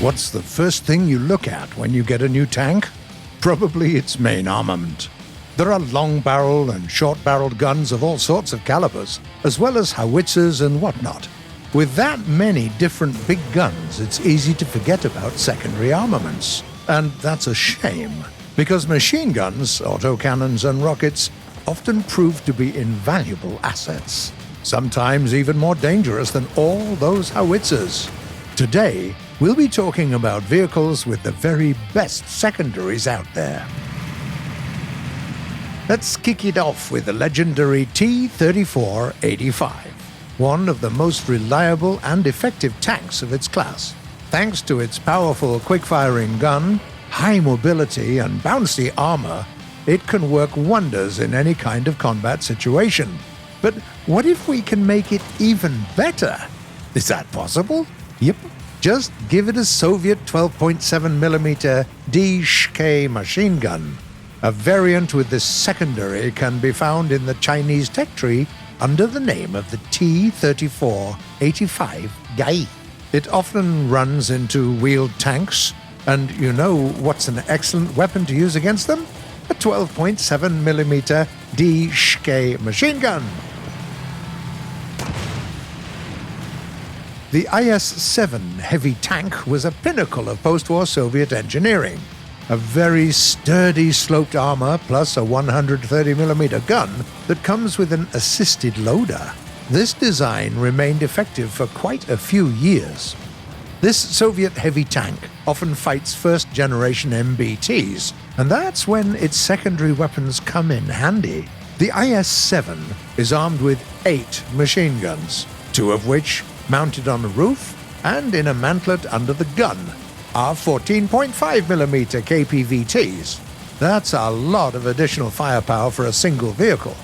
What's the first thing you look at when you get a new tank? Probably its main armament. There are long-barreled and short-barreled guns of all sorts of calibers, as well as howitzers and whatnot. With that many different big guns, it's easy to forget about secondary armaments. And that's a shame, because machine guns, autocannons and rockets often prove to be invaluable assets, sometimes even more dangerous than all those howitzers. Today, we'll be talking about vehicles with the very best secondaries out there. Let's kick it off with the legendary T34 85, one of the most reliable and effective tanks of its class. Thanks to its powerful quick-firing gun, high mobility and bouncy armor, it can work wonders in any kind of combat situation. But what if we can make it even better? Is that possible? Yep. Just give it a Soviet 12.7mm DSK machine gun. A variant with this secondary can be found in the Chinese tech tree under the name of the T34 85 Gai. It often runs into wheeled tanks, and you know what's an excellent weapon to use against them? A 12.7mm DSK machine gun. The IS-7 heavy tank was a pinnacle of post-war Soviet engineering. A very sturdy sloped armor plus a 130mm gun that comes with an assisted loader. This design remained effective for quite a few years. This Soviet heavy tank often fights first-generation MBTs, and that's when its secondary weapons come in handy. The IS-7 is armed with 8 machine guns, 2 of which mounted on a roof and in a mantlet under the gun, are 14.5mm KPVTs. That's a lot of additional firepower for a single vehicle.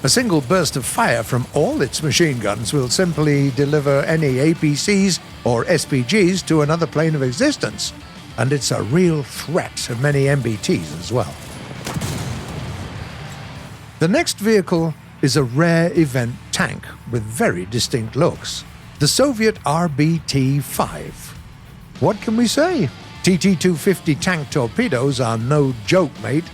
A single burst of fire from all its machine guns will simply deliver any APCs or SPGs to another plane of existence, and it's a real threat to many MBTs as well. The next vehicle is a rare event tank with very distinct looks. The Soviet RBT-5. What can we say? TT-250 tank torpedoes are no joke, mate.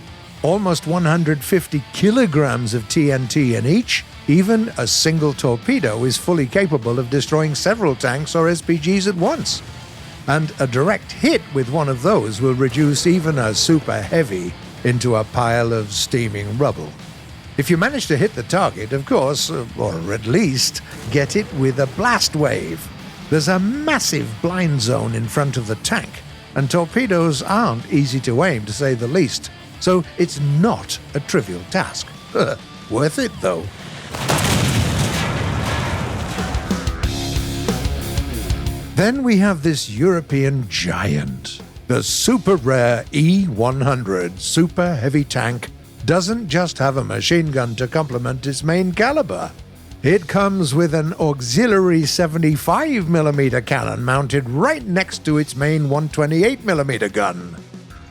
Almost 150 kilograms of TNT in each. Even a single torpedo is fully capable of destroying several tanks or SPGs at once. And a direct hit with one of those will reduce even a super heavy into a pile of steaming rubble. If you manage to hit the target, of course, or at least get it with a blast wave. There's a massive blind zone in front of the tank, and torpedoes aren't easy to aim, to say the least, so it's not a trivial task. Worth it, though. Then we have this European giant. The super rare E100 super heavy tank doesn't just have a machine gun to complement its main caliber. It comes with an auxiliary 75mm cannon mounted right next to its main 128mm gun.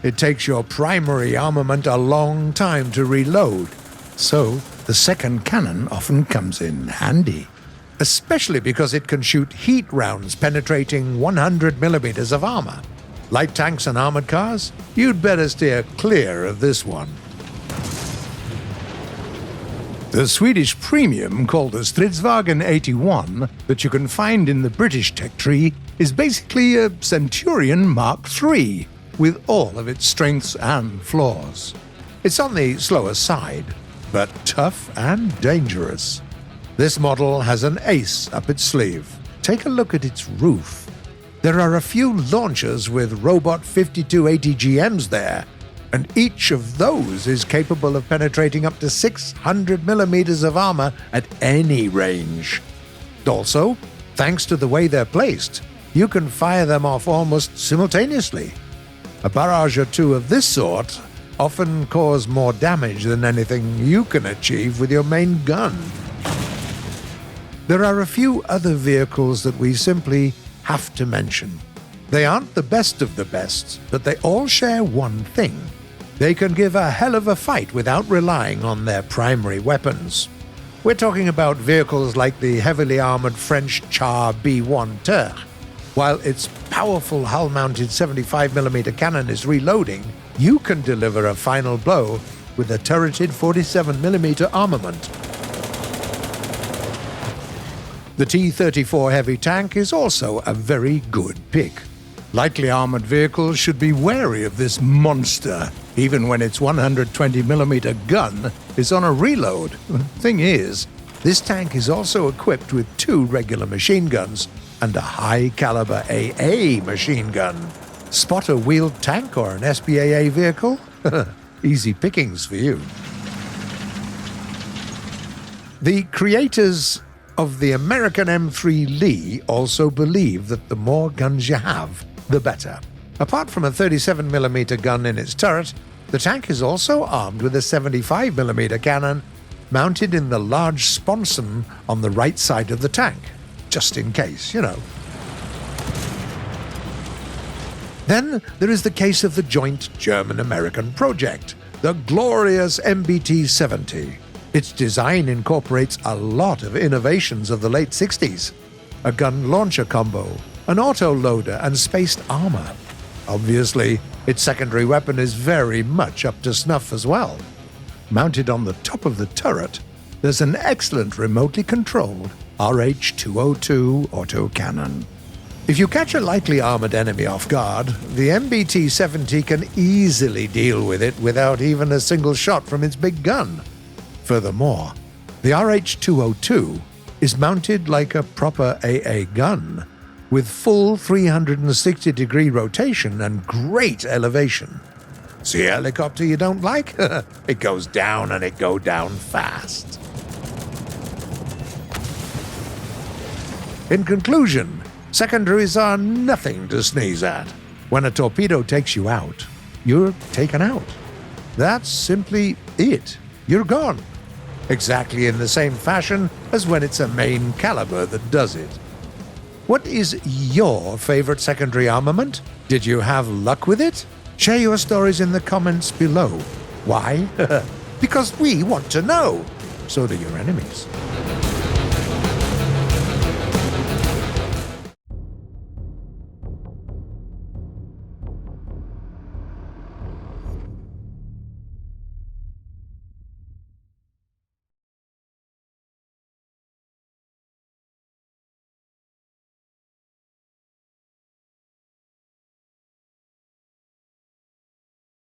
It takes your primary armament a long time to reload, so the second cannon often comes in handy, especially because it can shoot heat rounds penetrating 100mm of armor. Light tanks and armored cars? You'd better steer clear of this one. The Swedish premium called a Stridsvagn 81 that you can find in the British tech tree is basically a Centurion Mark III with all of its strengths and flaws. It's on the slower side, but tough and dangerous. This model has an ace up its sleeve. Take a look at its roof. There are a few launchers with Robot 52 ATGMs there, and each of those is capable of penetrating up to 600mm of armor at any range. Also, thanks to the way they're placed, you can fire them off almost simultaneously. A barrage or two of this sort often cause more damage than anything you can achieve with your main gun. There are a few other vehicles that we simply have to mention. They aren't the best of the best, but they all share one thing. They can give a hell of a fight without relying on their primary weapons. We're talking about vehicles like the heavily armored French Char B1 Turk. While its powerful hull-mounted 75mm cannon is reloading, you can deliver a final blow with a turreted 47mm armament. The T34 Heavy tank is also a very good pick. Lightly armored vehicles should be wary of this monster, even when its 120mm gun is on a reload. Thing is, this tank is also equipped with 2 regular machine guns and a high-caliber AA machine gun. Spot a wheeled tank or an SPAA vehicle? Easy pickings for you. The creators of the American M3 Lee also believe that the more guns you have, the better. Apart from a 37mm gun in its turret, the tank is also armed with a 75mm cannon mounted in the large sponson on the right side of the tank, just in case, you know. Then there is the case of the joint German-American project, the glorious MBT-70. Its design incorporates a lot of innovations of the late 60s. A gun launcher combo, an auto-loader, and spaced armor. Obviously, its secondary weapon is very much up to snuff as well. Mounted on the top of the turret, there's an excellent remotely controlled RH-202 autocannon. If you catch a lightly armored enemy off guard, the MBT-70 can easily deal with it without even a single shot from its big gun. Furthermore, the RH-202 is mounted like a proper AA gun, with full 360-degree rotation and great elevation. See a helicopter you don't like? It goes down and it goes down fast. In conclusion, secondaries are nothing to sneeze at. When a torpedo takes you out, you're taken out. That's simply it. You're gone. Exactly in the same fashion as when it's a main caliber that does it. What is your favorite secondary armament? Did you have luck with it? Share your stories in the comments below. Why? Because we want to know. So do your enemies.